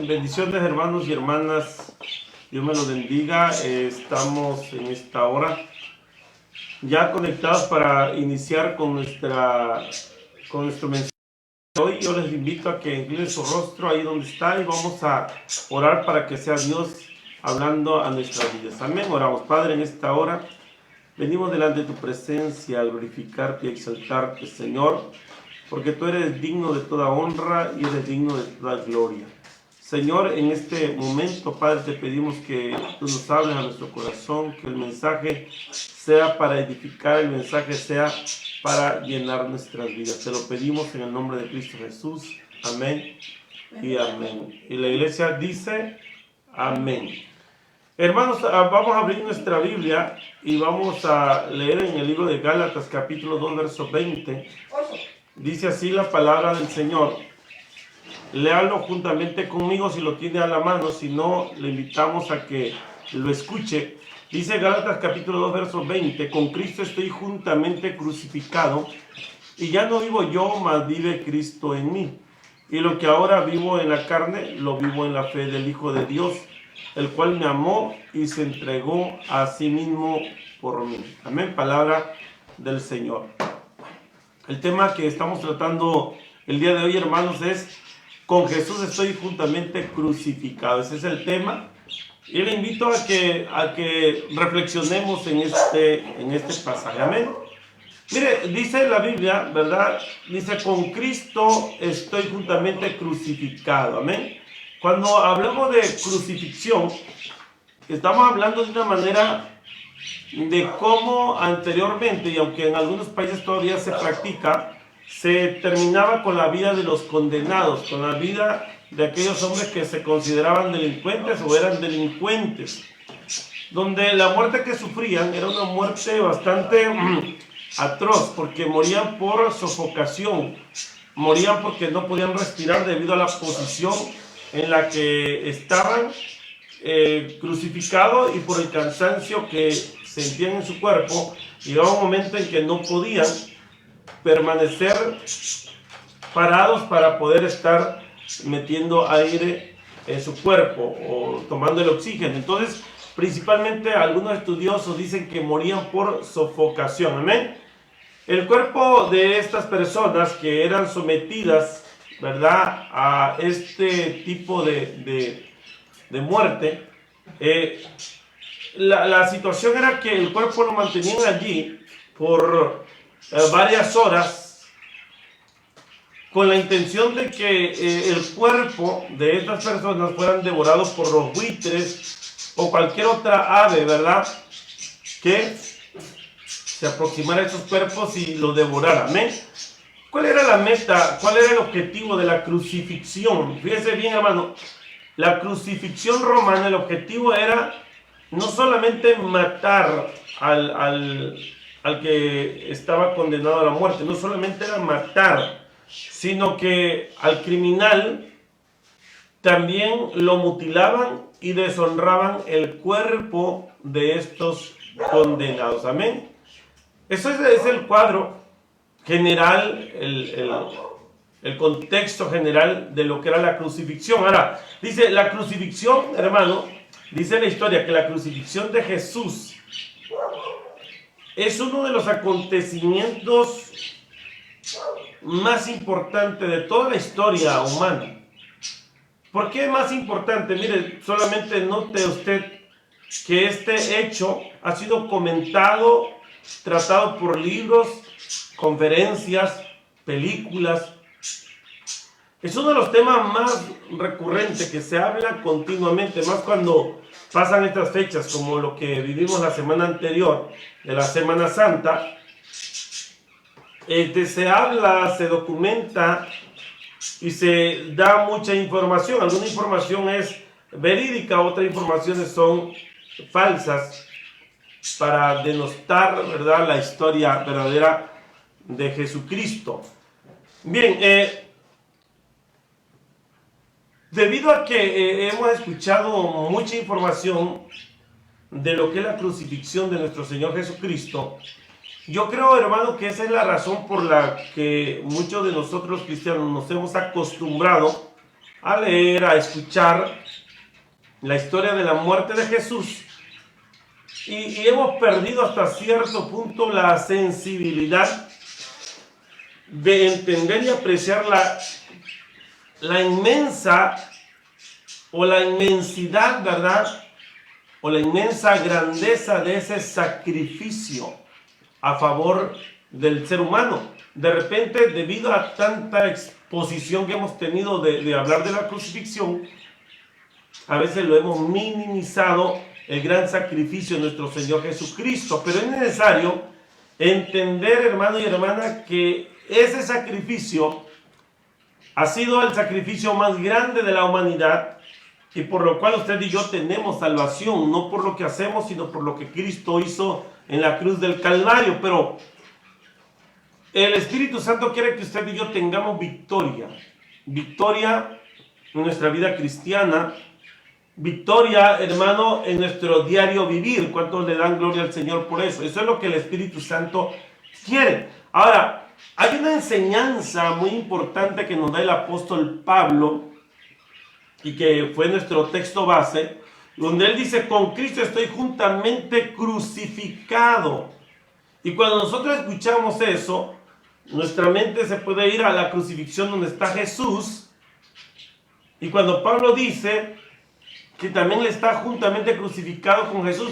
Bendiciones, hermanos y hermanas. Dios me los bendiga. Estamos en esta hora ya conectados para iniciar con nuestro mensaje de hoy. Yo les invito a que inclinen su rostro ahí donde está y vamos a orar para que sea Dios hablando a nuestras vidas. Amén. Oramos. Padre, en esta hora venimos delante de tu presencia a glorificarte y a exaltarte, Señor, porque tú eres digno de toda honra y eres digno de toda gloria. Señor, en este momento, Padre, te pedimos que tú nos hables a nuestro corazón, que el mensaje sea para edificar, el mensaje sea para llenar nuestras vidas. Te lo pedimos en el nombre de Cristo Jesús. Amén y amén. Y la iglesia dice amén. Hermanos, vamos a abrir nuestra Biblia y vamos a leer en el libro de Gálatas, capítulo 2, verso 20. Dice así la palabra del Señor. Léalo juntamente conmigo si lo tiene a la mano, si no, le invitamos a que lo escuche. Dice Gálatas capítulo 2, verso 20, con Cristo estoy juntamente crucificado, y ya no vivo yo, mas vive Cristo en mí. Y lo que ahora vivo en la carne, lo vivo en la fe del Hijo de Dios, el cual me amó y se entregó a sí mismo por mí. Amén, palabra del Señor. El tema que estamos tratando el día de hoy, hermanos, es con Jesús estoy juntamente crucificado. Ese es el tema. Y le invito a que reflexionemos en este pasaje. Amén. Mire, dice la Biblia, ¿verdad? Dice, con Cristo estoy juntamente crucificado. Amén. Cuando hablamos de crucifixión, estamos hablando de una manera de cómo anteriormente, y aunque en algunos países todavía se practica, se terminaba con la vida de los condenados, con la vida de aquellos hombres que se consideraban delincuentes o eran delincuentes, donde la muerte que sufrían era una muerte bastante atroz, porque morían por sofocación, morían porque no podían respirar debido a la posición en la que estaban crucificados y por el cansancio que sentían en su cuerpo. Llegaba un momento en que no podían permanecer parados para poder estar metiendo aire en su cuerpo o tomando el oxígeno. Entonces, principalmente algunos estudiosos dicen que morían por sofocación. Amén. El cuerpo de estas personas que eran sometidas, ¿verdad?, a este tipo de muerte, la situación era que el cuerpo lo mantenían allí por varias horas con la intención de que el cuerpo de estas personas fueran devorados por los buitres o cualquier otra ave, ¿verdad?, que se aproximara a esos cuerpos y los devorara. ¿Amén? ¿Cuál era la meta? ¿Cuál era el objetivo de la crucifixión? Fíjese bien, hermano, la crucifixión romana, el objetivo era no solamente matar al que estaba condenado a la muerte, no solamente era matar, sino que al criminal también lo mutilaban y deshonraban el cuerpo de estos condenados. Amén. Eso es el cuadro general, el contexto general de lo que era la crucifixión. Ahora, dice la crucifixión, hermano, dice la historia que la crucifixión de Jesús es uno de los acontecimientos más importantes de toda la historia humana. ¿Por qué más importante? Mire, solamente note usted que este hecho ha sido comentado, tratado por libros, conferencias, películas. Es uno de los temas más recurrentes que se habla continuamente, más cuando pasan estas fechas como lo que vivimos la semana anterior de la Semana Santa. Se habla, se documenta y se da mucha información. Alguna información es verídica, otras informaciones son falsas para denostar, ¿verdad?, la historia verdadera de Jesucristo. Bien, debido a que hemos escuchado mucha información de lo que es la crucifixión de nuestro Señor Jesucristo, yo creo, hermano, que esa es la razón por la que muchos de nosotros cristianos nos hemos acostumbrado a leer, a escuchar la historia de la muerte de Jesús y hemos perdido hasta cierto punto la sensibilidad de entender y apreciar la inmensa o la inmensidad, ¿verdad? O la inmensa grandeza de ese sacrificio a favor del ser humano. De repente, debido a tanta exposición que hemos tenido de hablar de la crucifixión, a veces lo hemos minimizado el gran sacrificio de nuestro Señor Jesucristo. Pero es necesario entender, hermano y hermana, que ese sacrificio ha sido el sacrificio más grande de la humanidad y por lo cual usted y yo tenemos salvación, no por lo que hacemos, sino por lo que Cristo hizo en la cruz del Calvario. Pero el Espíritu Santo quiere que usted y yo tengamos victoria en nuestra vida cristiana, victoria, hermano, en nuestro diario vivir. ¿Cuántos le dan gloria al Señor por eso? Eso es lo que el Espíritu Santo quiere. Ahora, hay una enseñanza muy importante que nos da el apóstol Pablo y que fue nuestro texto base, donde él dice: con Cristo estoy juntamente crucificado. Y cuando nosotros escuchamos eso, nuestra mente se puede ir a la crucifixión donde está Jesús. Y cuando Pablo dice que también le está juntamente crucificado con Jesús,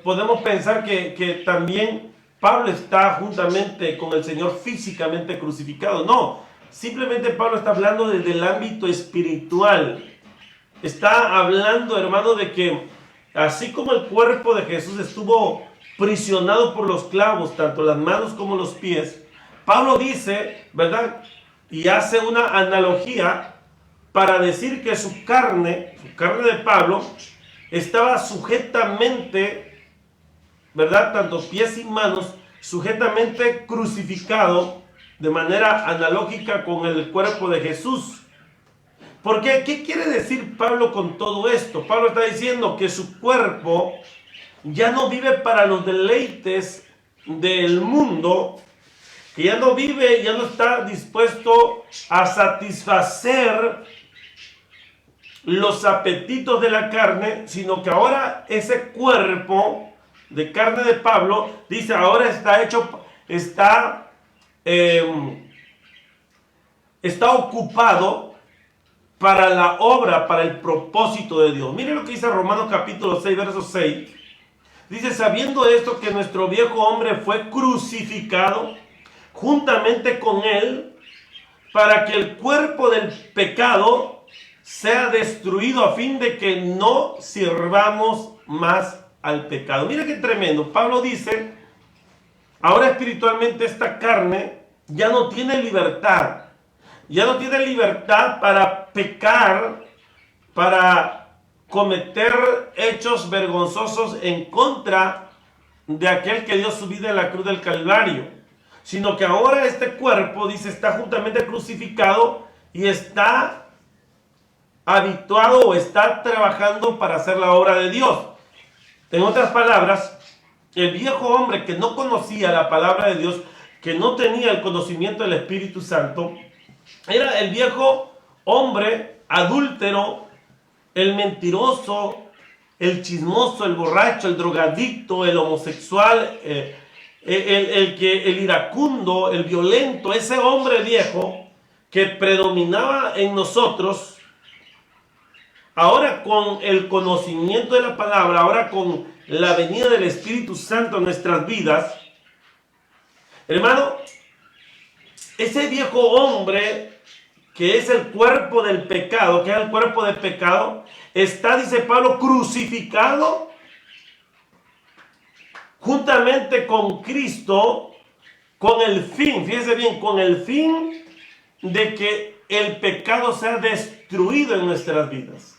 podemos pensar que también Pablo está juntamente con el Señor físicamente crucificado. No, simplemente Pablo está hablando desde el ámbito espiritual. Está hablando, hermano, de que así como el cuerpo de Jesús estuvo prisionado por los clavos, tanto las manos como los pies, Pablo dice, ¿verdad? Y hace una analogía para decir que su carne de Pablo, estaba sujetamente, ¿verdad? Tanto pies y manos, sujetamente crucificado de manera analógica con el cuerpo de Jesús. ¿Por qué? ¿Qué quiere decir Pablo con todo esto? Pablo está diciendo que su cuerpo ya no vive para los deleites del mundo, que ya no vive, ya no está dispuesto a satisfacer los apetitos de la carne, sino que ahora ese cuerpo de carne de Pablo, dice, ahora está ocupado para la obra, para el propósito de Dios. Mire lo que dice Romanos capítulo 6, verso 6. Dice: sabiendo esto, que nuestro viejo hombre fue crucificado juntamente con él, para que el cuerpo del pecado sea destruido, a fin de que no sirvamos más al pecado. Mira qué tremendo. Pablo dice, ahora espiritualmente esta carne ya no tiene libertad. Ya no tiene libertad para pecar, para cometer hechos vergonzosos en contra de aquel que dio su vida en la cruz del Calvario. Sino que ahora este cuerpo, dice, está juntamente crucificado y está habituado o está trabajando para hacer la obra de Dios. En otras palabras, el viejo hombre que no conocía la palabra de Dios, que no tenía el conocimiento del Espíritu Santo, era el viejo hombre adúltero, el mentiroso, el chismoso, el borracho, el drogadicto, el homosexual, el iracundo, el violento, ese hombre viejo que predominaba en nosotros. Ahora, con el conocimiento de la palabra, ahora con la venida del Espíritu Santo en nuestras vidas, hermano, ese viejo hombre que es el cuerpo del pecado, que es el cuerpo del pecado, está, dice Pablo, crucificado juntamente con Cristo, con el fin, fíjese bien, con el fin de que el pecado sea destruido en nuestras vidas.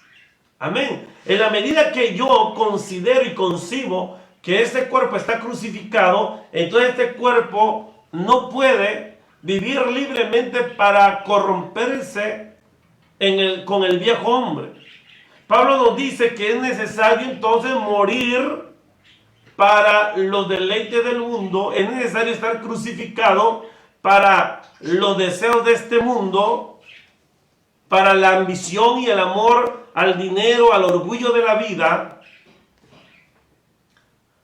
Amén. En la medida que yo considero y concibo que este cuerpo está crucificado, entonces este cuerpo no puede vivir libremente para corromperse con el viejo hombre. Pablo nos dice que es necesario entonces morir para los deleites del mundo, es necesario estar crucificado para los deseos de este mundo, para la ambición y el amor al dinero, al orgullo de la vida,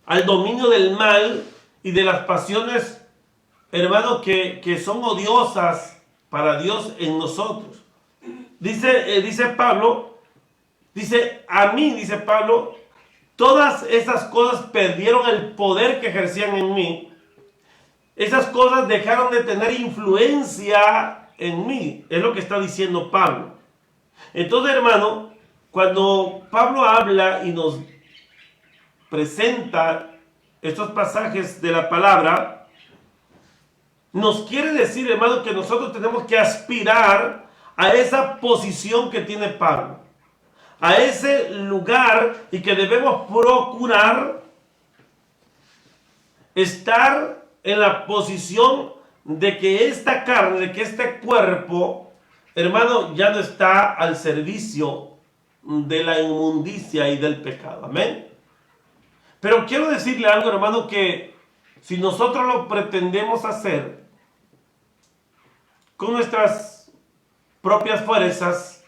al dominio del mal y de las pasiones, hermano, que son odiosas para Dios en nosotros. Dice Pablo, a mí, dice Pablo, todas esas cosas perdieron el poder que ejercían en mí. Esas cosas dejaron de tener influencia en mí. Es lo que está diciendo Pablo. Entonces, hermano, cuando Pablo habla y nos presenta estos pasajes de la palabra, nos quiere decir, hermano, que nosotros tenemos que aspirar a esa posición que tiene Pablo, a ese lugar, y que debemos procurar estar en la posición de que esta carne, de que este cuerpo, hermano, ya no está al servicio de la inmundicia y del pecado. Amén. Pero quiero decirle algo, hermano, que si nosotros lo pretendemos hacer con nuestras propias fuerzas,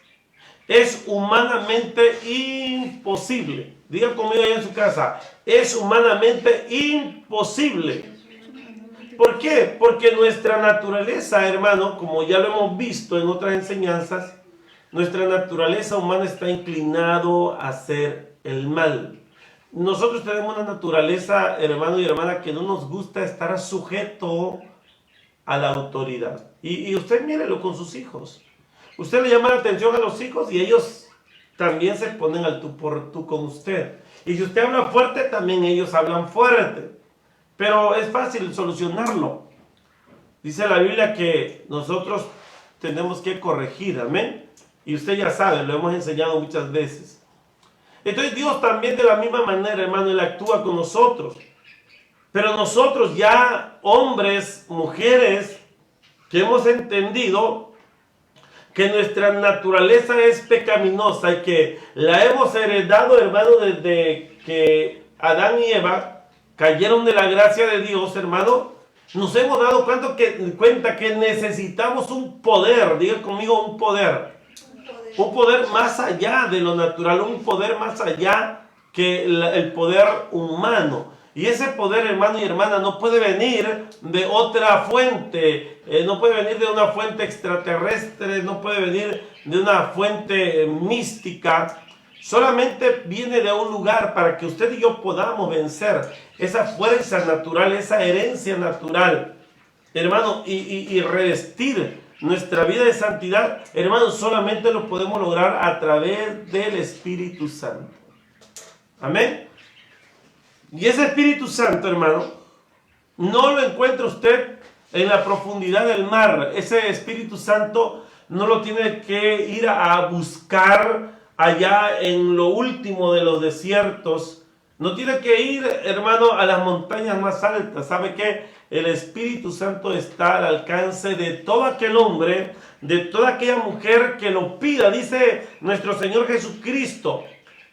es humanamente imposible. Diga conmigo ahí en su casa, es humanamente imposible. ¿Por qué? Porque nuestra naturaleza, hermano, como ya lo hemos visto en otras enseñanzas, nuestra naturaleza humana está inclinado a hacer el mal. Nosotros tenemos una naturaleza, hermano y hermana, que no nos gusta estar sujeto a la autoridad. Y usted mírelo con sus hijos. Usted le llama la atención a los hijos y ellos también se ponen al tú por tú con usted. Y si usted habla fuerte, también ellos hablan fuerte. Pero es fácil solucionarlo. Dice la Biblia que nosotros tenemos que corregir, amén. Y usted ya sabe, lo hemos enseñado muchas veces. Entonces Dios también de la misma manera, hermano, Él actúa con nosotros. Pero nosotros ya, hombres, mujeres, que hemos entendido que nuestra naturaleza es pecaminosa y que la hemos heredado, hermano, desde que Adán y Eva cayeron de la gracia de Dios, hermano, nos hemos dado cuenta que necesitamos un poder. Diga conmigo, un poder. Un poder más allá de lo natural, un poder más allá que el poder humano. Y ese poder, hermano y hermana, no puede venir de otra fuente, no puede venir de una fuente extraterrestre, no puede venir de una fuente mística. Solamente viene de un lugar para que usted y yo podamos vencer esa fuerza natural, esa herencia natural, hermano, y revestir nuestra vida de santidad, hermano. Solamente lo podemos lograr a través del Espíritu Santo. Amén. Y ese Espíritu Santo, hermano, no lo encuentra usted en la profundidad del mar. Ese Espíritu Santo no lo tiene que ir a buscar allá en lo último de los desiertos. No tiene que ir, hermano, a las montañas más altas. ¿Sabe qué? El Espíritu Santo está al alcance de todo aquel hombre, de toda aquella mujer que lo pida. Dice nuestro Señor Jesucristo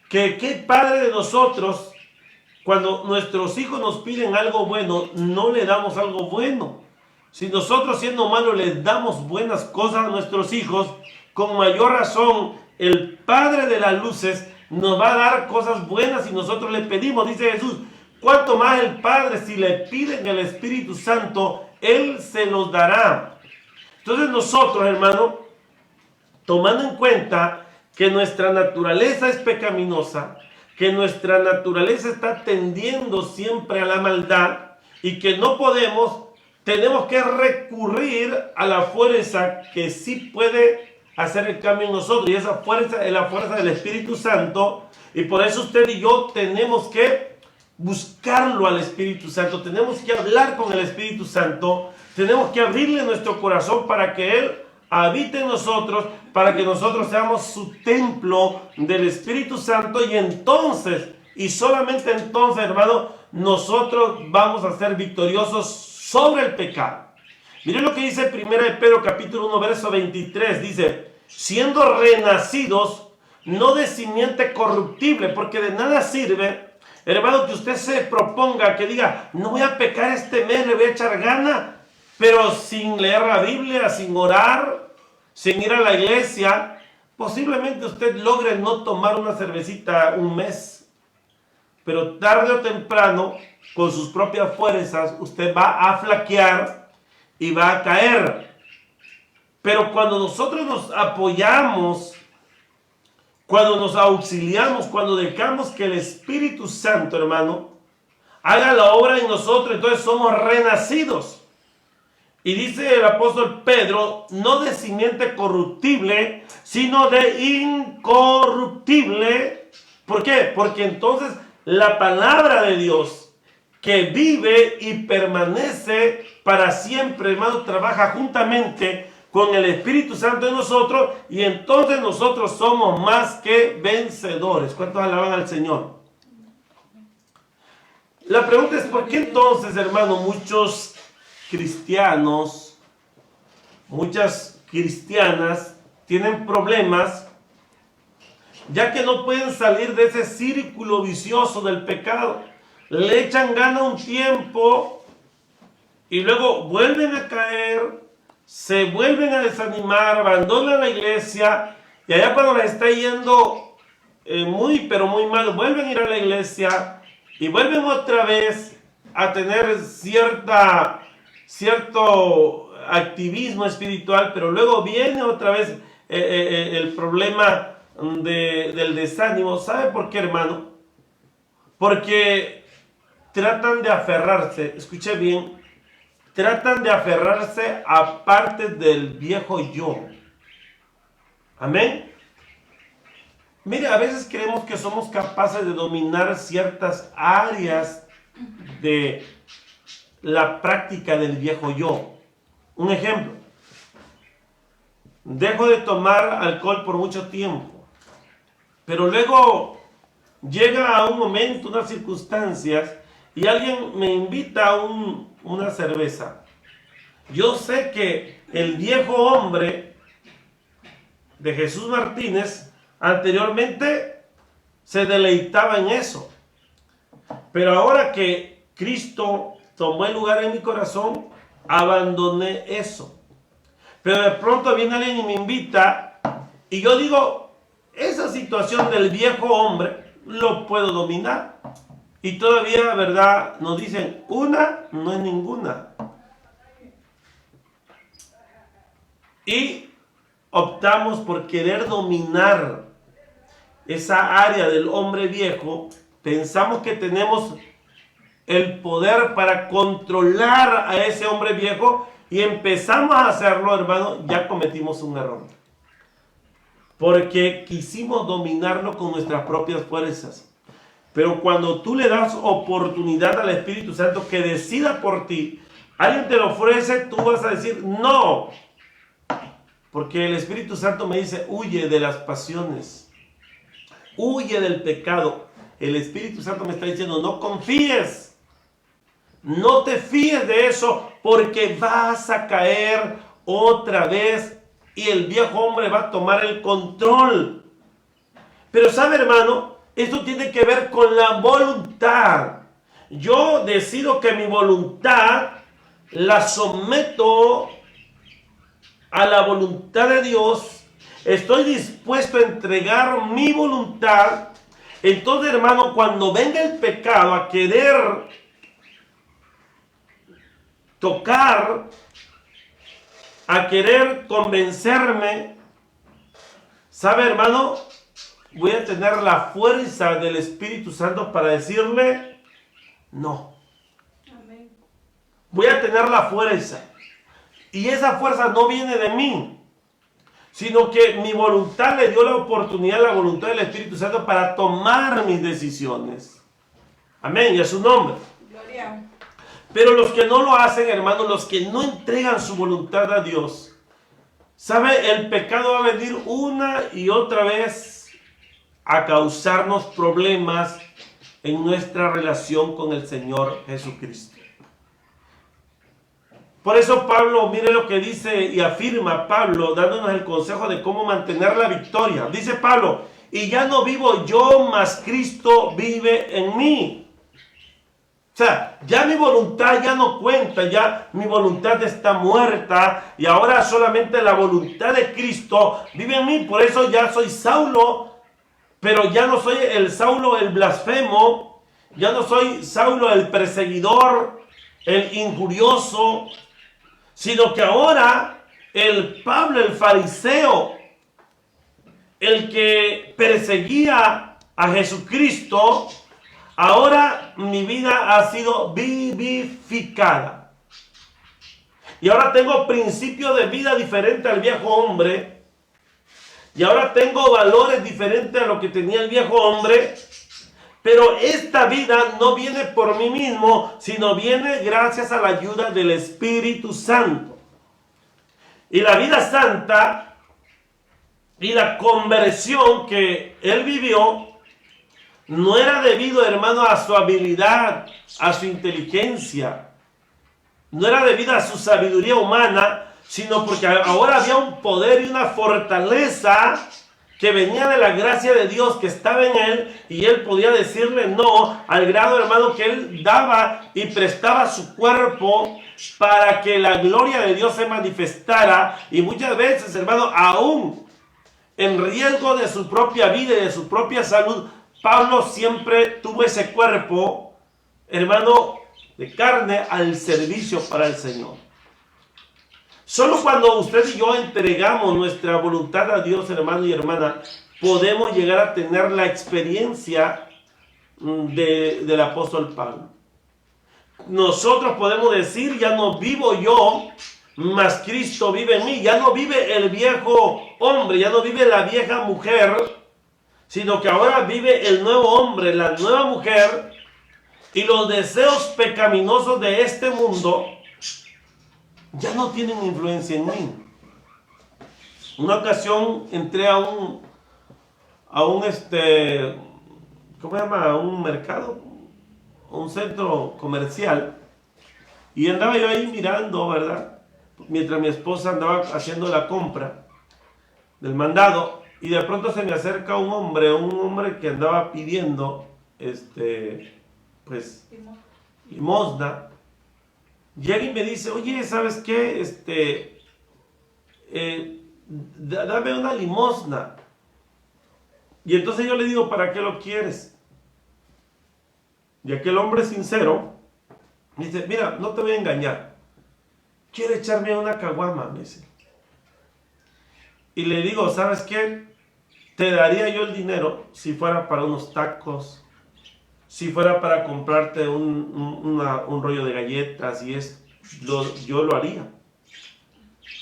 que qué padre de nosotros, cuando nuestros hijos nos piden algo bueno, no le damos algo bueno. Si nosotros, siendo malos, les damos buenas cosas a nuestros hijos, con mayor razón el Padre de las luces nos va a dar cosas buenas si nosotros le pedimos. Dice Jesús, cuanto más el Padre, si le piden el Espíritu Santo, Él se los dará. Entonces nosotros, hermano, tomando en cuenta que nuestra naturaleza es pecaminosa, que nuestra naturaleza está tendiendo siempre a la maldad y que no podemos, tenemos que recurrir a la fuerza que sí puede hacer el cambio en nosotros, y esa fuerza es la fuerza del Espíritu Santo. Y por eso usted y yo tenemos que buscarlo al Espíritu Santo, tenemos que hablar con el Espíritu Santo, tenemos que abrirle nuestro corazón para que Él habite en nosotros, para que nosotros seamos su templo del Espíritu Santo. Y entonces, y solamente entonces, hermano, nosotros vamos a ser victoriosos sobre el pecado. Miren lo que dice 1 Pedro capítulo 1 verso 23, dice, siendo renacidos, no de simiente corruptible, porque de nada sirve, hermano, que usted se proponga, que diga, no voy a pecar este mes, le voy a echar gana, pero sin leer la Biblia, sin orar, sin ir a la iglesia, Posiblemente usted logre no tomar una cervecita un mes, pero tarde o temprano, con sus propias fuerzas, usted va a flaquear y va a caer. Pero cuando nosotros nos apoyamos, cuando nos auxiliamos, cuando dejamos que el Espíritu Santo, hermano, haga la obra en nosotros, entonces somos renacidos. Y dice el apóstol Pedro, no de simiente corruptible, sino de incorruptible. ¿Por qué? Porque entonces la palabra de Dios, que vive y permanece para siempre, hermano, trabaja juntamente con el Espíritu Santo en nosotros, y entonces nosotros somos más que vencedores. ¿Cuántos alaban al Señor? La pregunta es, ¿por qué entonces, hermano, muchos cristianos, muchas cristianas tienen problemas, ya que no pueden salir de ese círculo vicioso del pecado? Le echan gana un tiempo y luego vuelven a caer, se vuelven a desanimar, abandonan la iglesia, y allá cuando les está yendo muy pero muy mal, vuelven a ir a la iglesia y vuelven otra vez a tener cierto activismo espiritual, pero luego viene otra vez el problema del desánimo. ¿Sabe por qué, hermano? Porque tratan de aferrarse, escuche bien, tratan de aferrarse a partes del viejo yo. Amén. Mire, a veces creemos que somos capaces de dominar ciertas áreas de la práctica del viejo yo. Un ejemplo: dejo de tomar alcohol por mucho tiempo, pero luego llega a un momento, unas circunstancias, y alguien me invita a una cerveza. Yo sé que el viejo hombre de Jesús Martínez anteriormente se deleitaba en eso, pero ahora que Cristo tomó el lugar en mi corazón, abandoné eso. Pero de pronto viene alguien y me invita, y yo digo, esa situación del viejo hombre lo puedo dominar. Y todavía, ¿verdad?, nos dicen, una no es ninguna. Y optamos por querer dominar esa área del hombre viejo. Pensamos que tenemos el poder para controlar a ese hombre viejo, y empezamos a hacerlo, hermano, ya cometimos un error. Porque quisimos dominarlo con nuestras propias fuerzas. Pero cuando tú le das oportunidad al Espíritu Santo que decida por ti, alguien te lo ofrece, tú vas a decir no. Porque el Espíritu Santo me dice, huye de las pasiones, huye del pecado. El Espíritu Santo me está diciendo, no confíes, no te fíes de eso, porque vas a caer otra vez y el viejo hombre va a tomar el control. Pero sabe, hermano, esto tiene que ver con la voluntad. Yo decido que mi voluntad la someto a la voluntad de Dios. Estoy dispuesto a entregar mi voluntad. Entonces, hermano, cuando venga el pecado a querer tocar, a querer convencerme, ¿sabe, hermano? Voy a tener la fuerza del Espíritu Santo para decirle no. Amén. Voy a tener la fuerza. Y esa fuerza no viene de mí, sino que mi voluntad le dio la oportunidad, la voluntad del Espíritu Santo, para tomar mis decisiones. Amén, y a su nombre. Gloria. Pero los que no lo hacen, hermanos, los que no entregan su voluntad a Dios, ¿sabe? El pecado va a venir una y otra vez a causarnos problemas en nuestra relación con el Señor Jesucristo. Por eso Pablo, mire lo que dice y afirma Pablo, dándonos el consejo de cómo mantener la victoria. Dice Pablo, y ya no vivo yo, mas Cristo vive en mí. O sea, ya mi voluntad ya no cuenta, ya mi voluntad está muerta y ahora solamente la voluntad de Cristo vive en mí. Por eso ya soy Saulo, pero ya no soy el Saulo el blasfemo, ya no soy Saulo el perseguidor, el injurioso, sino que ahora el Pablo, el fariseo, el que perseguía a Jesucristo, ahora mi vida ha sido vivificada. Y ahora tengo principio de vida diferente al viejo hombre. Y ahora tengo valores diferentes a lo que tenía el viejo hombre. Pero esta vida no viene por mí mismo, sino viene gracias a la ayuda del Espíritu Santo. Y la vida santa y la conversión que él vivió no era debido, hermano, a su habilidad, a su inteligencia. No era debido a su sabiduría humana, sino porque ahora había un poder y una fortaleza que venía de la gracia de Dios que estaba en él, y él podía decirle no, al grado, hermano, que él daba y prestaba su cuerpo para que la gloria de Dios se manifestara. Y muchas veces, hermano, aún en riesgo de su propia vida y de su propia salud, Pablo siempre tuvo ese cuerpo, hermano, de carne al servicio para el Señor. Solo cuando usted y yo entregamos nuestra voluntad a Dios, hermano y hermana, podemos llegar a tener la experiencia del apóstol Pablo. Nosotros podemos decir, ya no vivo yo, mas Cristo vive en mí. Ya no vive el viejo hombre, ya no vive la vieja mujer, sino que ahora vive el nuevo hombre, la nueva mujer, y los deseos pecaminosos de este mundo ya no tienen influencia en mí. Una ocasión entré a un ¿cómo se llama? A un mercado, un centro comercial, y andaba yo ahí mirando, ¿verdad? Mientras mi esposa andaba haciendo la compra del mandado, y de pronto se me acerca un hombre que andaba pidiendo, pues, limosna. Llega y me dice, oye, ¿sabes qué? Dame una limosna. Y entonces yo le digo, ¿para qué lo quieres? Y aquel hombre sincero me dice, mira, no te voy a engañar, quiere echarme una caguama, me dice. Y le digo, ¿sabes qué? Te daría yo el dinero si fuera para unos tacos, si fuera para comprarte un rollo de galletas y yo lo haría.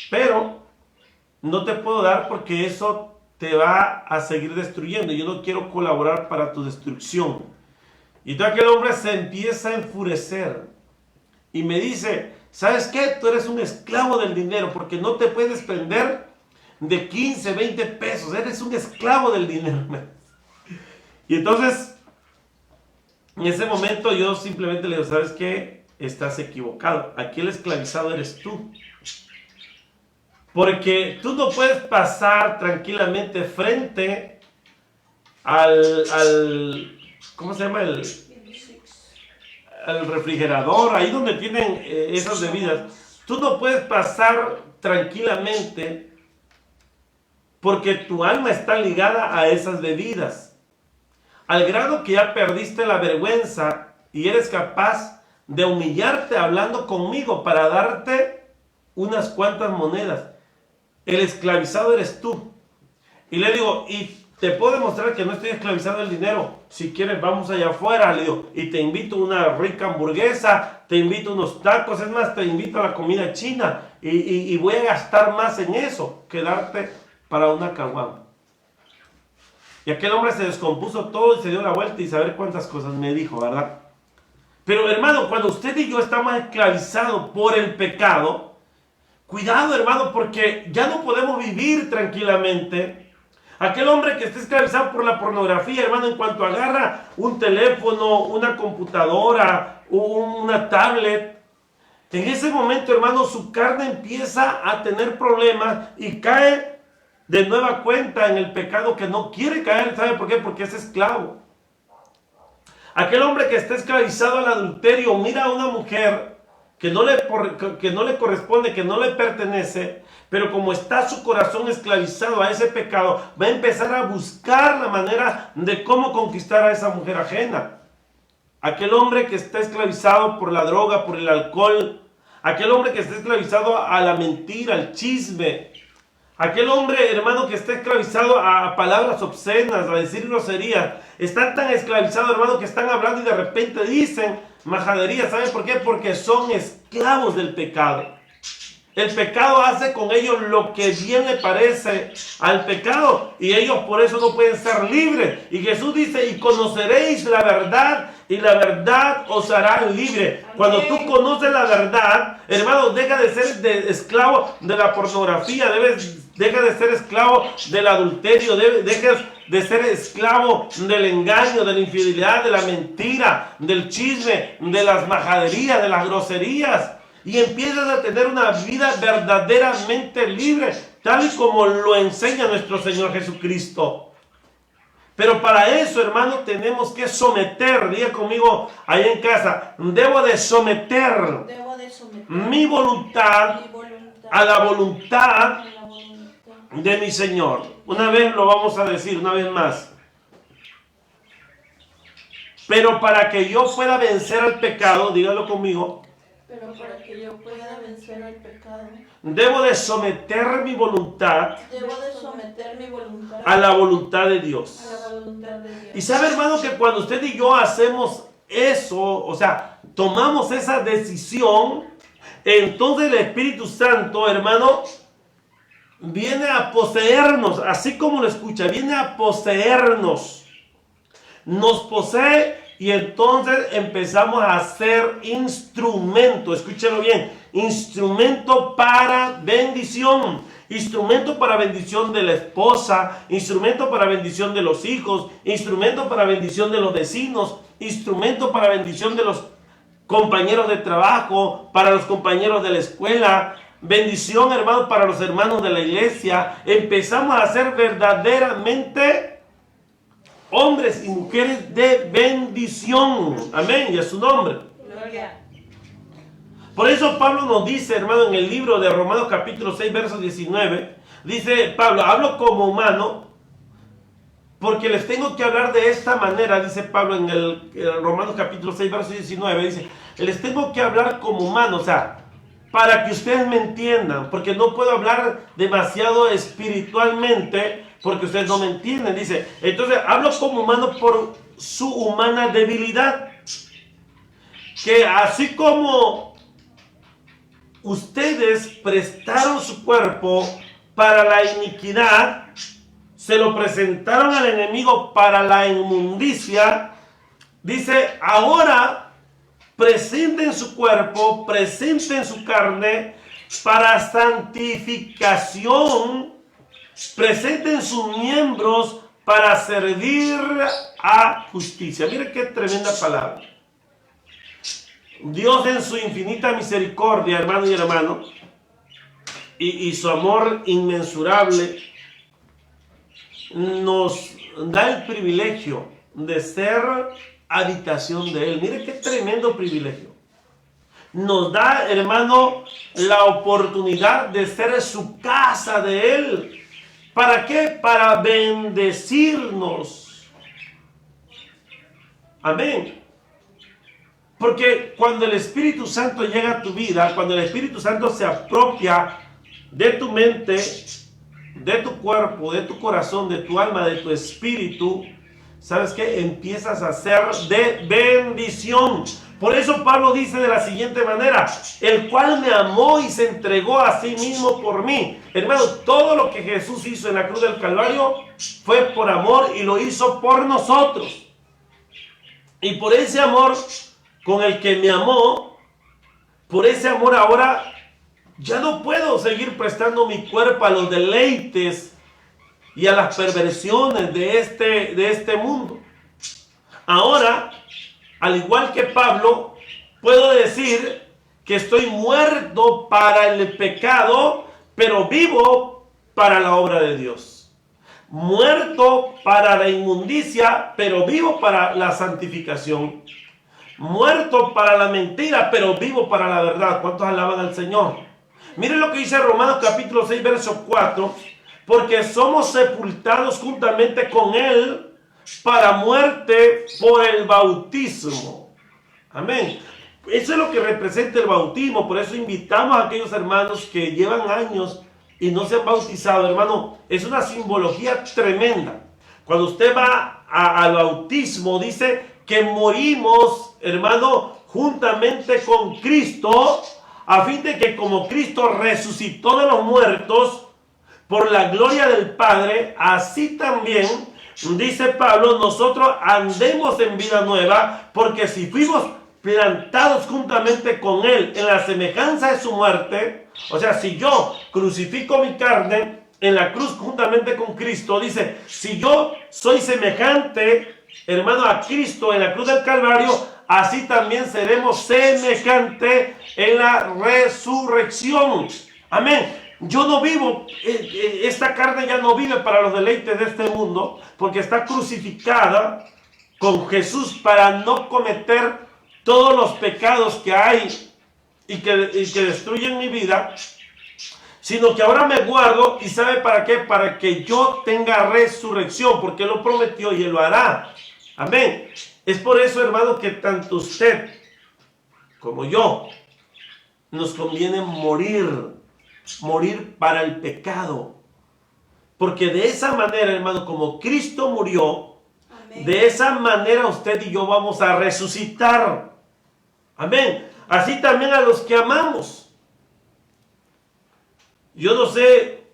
Pero no te puedo dar porque eso te va a seguir destruyendo. Yo no quiero colaborar para tu destrucción. Y entonces aquel hombre se empieza a enfurecer y me dice, ¿sabes qué? Tú eres un esclavo del dinero porque no te puedes desprender de 15, 20 pesos. Eres un esclavo del dinero. Y entonces, en ese momento yo simplemente le digo, ¿sabes qué? Estás equivocado. Aquí el esclavizado eres tú. Porque tú no puedes pasar tranquilamente frente al ¿cómo se llama? Al refrigerador, ahí donde tienen esas bebidas. Tú no puedes pasar tranquilamente porque tu alma está ligada a esas bebidas. Al grado que ya perdiste la vergüenza y eres capaz de humillarte hablando conmigo para darte unas cuantas monedas. El esclavizado eres tú. Y le digo, y te puedo demostrar que no estoy esclavizado del dinero. Si quieres, vamos allá afuera, le digo, y te invito a una rica hamburguesa, te invito a unos tacos, es más, te invito a la comida china, y voy a gastar más en eso que darte para una caguama. Y aquel hombre se descompuso todo y se dio la vuelta y saber cuántas cosas me dijo, ¿verdad? Pero hermano, cuando usted y yo estamos esclavizados por el pecado, cuidado, hermano, porque ya no podemos vivir tranquilamente. Aquel hombre que está esclavizado por la pornografía, hermano, en cuanto agarra un teléfono, una computadora, una tablet, en ese momento, hermano, su carne empieza a tener problemas y cae de nueva cuenta en el pecado que no quiere caer. ¿Sabe por qué? Porque es esclavo. Aquel hombre que está esclavizado al adulterio mira a una mujer que no le corresponde, que no le pertenece, pero como está su corazón esclavizado a ese pecado, va a empezar a buscar la manera de cómo conquistar a esa mujer ajena. Aquel hombre que está esclavizado por la droga, por el alcohol, aquel hombre que está esclavizado a la mentira, al chisme, aquel hombre, hermano, que está esclavizado a palabras obscenas, a decir groserías, están tan esclavizados, hermano, que están hablando y de repente dicen majaderías. ¿Saben por qué? Porque son esclavos del pecado. El pecado hace con ellos lo que bien le parece al pecado, y ellos por eso no pueden ser libres. Y Jesús dice: y conoceréis la verdad, y la verdad os hará libre. Cuando tú conoces la verdad, hermano, deja de ser esclavo de la pornografía, deja de ser esclavo del adulterio, dejas de ser esclavo del engaño, de la infidelidad, de la mentira, del chisme, de las majaderías, de las groserías. Y empiezas a tener una vida verdaderamente libre, tal y como lo enseña nuestro Señor Jesucristo. Pero para eso, hermano, tenemos que someter, diga conmigo ahí en casa, debo de someter mi voluntad a la voluntad de mi Señor. Una vez lo vamos a decir, una vez más. Pero para que yo pueda vencer al pecado, dígalo conmigo. Pero para que yo pueda vencer al pecado, debo de someter mi voluntad a la voluntad de Dios. Y sabe, hermano, que cuando usted y yo hacemos eso, o sea, tomamos esa decisión, entonces el Espíritu Santo, hermano, viene a poseernos, así como lo escucha, viene a poseernos. Nos posee. Y entonces empezamos a ser instrumento, escúchelo bien, instrumento para bendición, instrumento para bendición de la esposa, instrumento para bendición de los hijos, instrumento para bendición de los vecinos, instrumento para bendición de los compañeros de trabajo, para los compañeros de la escuela, bendición, hermano, para los hermanos de la iglesia. Empezamos a ser verdaderamente hombres y mujeres de bendición. Amén. Y a su nombre. Gloria. Por eso Pablo nos dice, hermano, en el libro de Romanos capítulo 6, verso 19, dice Pablo: hablo como humano porque les tengo que hablar de esta manera, dice Pablo en el Romanos capítulo 6, verso 19, dice: les tengo que hablar como humano, o sea, para que ustedes me entiendan, porque no puedo hablar demasiado espiritualmente, porque ustedes no me entienden. Dice, entonces hablo como humano por su humana debilidad. Que así como ustedes prestaron su cuerpo para la iniquidad, se lo presentaron al enemigo para la inmundicia, dice, ahora presenten su cuerpo, presenten su carne para santificación. Presenten sus miembros para servir a justicia. Mire qué tremenda palabra. Dios, en su infinita misericordia, hermano y hermano, y su amor inmensurable, nos da el privilegio de ser habitación de Él. Mire qué tremendo privilegio. Nos da, hermano, la oportunidad de ser su casa de Él. ¿Para qué? Para bendecirnos. Amén. Porque cuando el Espíritu Santo llega a tu vida, cuando el Espíritu Santo se apropia de tu mente, de tu cuerpo, de tu corazón, de tu alma, de tu espíritu, ¿sabes qué? Empiezas a ser de bendición. Por eso Pablo dice de la siguiente manera: el cual me amó y se entregó a sí mismo por mí. Hermano, todo lo que Jesús hizo en la cruz del Calvario fue por amor, y lo hizo por nosotros. Y por ese amor con el que me amó, por ese amor ahora ya no puedo seguir prestando mi cuerpo a los deleites y a las perversiones de este mundo. Ahora, al igual que Pablo, puedo decir que estoy muerto para el pecado, pero vivo para la obra de Dios. muerto para la inmundicia, pero vivo para la santificación. Muerto para la mentira, pero vivo para la verdad. ¿Cuántos alaban al Señor? Miren lo que dice Romanos capítulo 6, verso 4. Porque somos sepultados juntamente con Él para muerte por el bautismo. Amén. Eso es lo que representa el bautismo. Por eso invitamos a aquellos hermanos que llevan años y no se han bautizado. Hermano, es una simbología tremenda. Cuando usted va al bautismo, dice que morimos, hermano, juntamente con Cristo, a fin de que como Cristo resucitó de los muertos por la gloria del Padre, así también, dice Pablo, nosotros andemos en vida nueva, porque si fuimos plantados juntamente con Él en la semejanza de su muerte, o sea, si yo crucifico mi carne en la cruz juntamente con Cristo, dice, si yo soy semejante, hermano, a Cristo en la cruz del Calvario, así también seremos semejantes en la resurrección. Amén. Yo no vivo, esta carne ya no vive para los deleites de este mundo, porque está crucificada con Jesús para no cometer todos los pecados que hay y que destruyen mi vida, sino que ahora me guardo. ¿Y sabe para qué? Para que yo tenga resurrección, porque Él lo prometió y Él lo hará. Amén. Es por eso, hermano, que tanto usted como yo nos conviene morir para el pecado, porque de esa manera, hermano, como Cristo murió, amén, de esa manera usted y yo vamos a resucitar. Amén. Así también a los que amamos. Yo no sé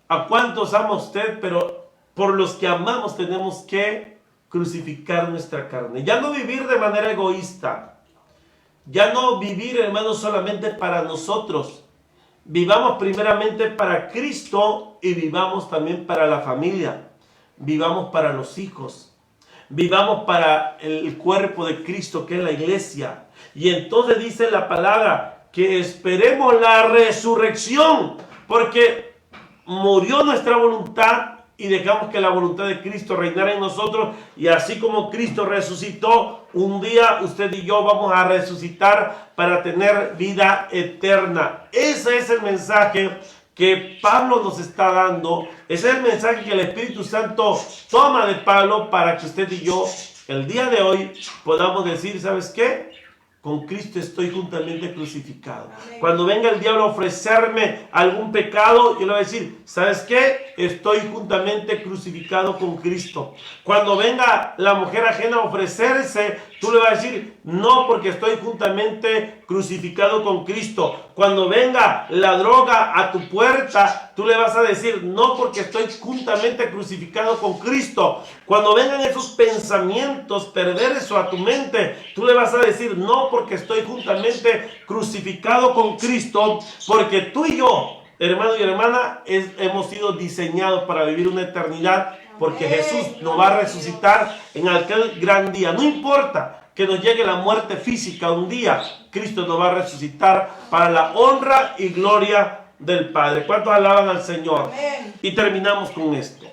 a cuántos ama usted, pero por los que amamos tenemos que crucificar nuestra carne. Ya no vivir de manera egoísta. Ya no vivir, hermano, solamente para nosotros. Vivamos primeramente para Cristo y vivamos también para la familia. Vivamos para los hijos. Vivamos para el cuerpo de Cristo, que es la iglesia. Y entonces dice la palabra que esperemos la resurrección, porque murió nuestra voluntad y dejamos que la voluntad de Cristo reinara en nosotros. Y así como Cristo resucitó, un día usted y yo vamos a resucitar para tener vida eterna. Ese es el mensaje que Pablo nos está dando. Ese es el mensaje que el Espíritu Santo toma de Pablo para que usted y yo el día de hoy podamos decir, ¿sabes qué? Con Cristo estoy juntamente crucificado. Amén. Cuando venga el diablo a ofrecerme algún pecado, yo le voy a decir, ¿sabes qué? Estoy juntamente crucificado con Cristo. Cuando venga la mujer ajena a ofrecerse, tú le vas a decir, no, porque estoy juntamente crucificado con Cristo. Cuando venga la droga a tu puerta, tú le vas a decir, no, porque estoy juntamente crucificado con Cristo. Cuando vengan esos pensamientos perversos a tu mente, tú le vas a decir, no, porque estoy juntamente crucificado con Cristo, porque tú y yo, hermano y hermana, hemos sido diseñados para vivir una eternidad, porque Jesús nos va a resucitar en aquel gran día. No importa que nos llegue la muerte física un día, Cristo nos va a resucitar para la honra y gloria del Padre. ¿Cuántos alaban al Señor? Amén. Y terminamos con esto.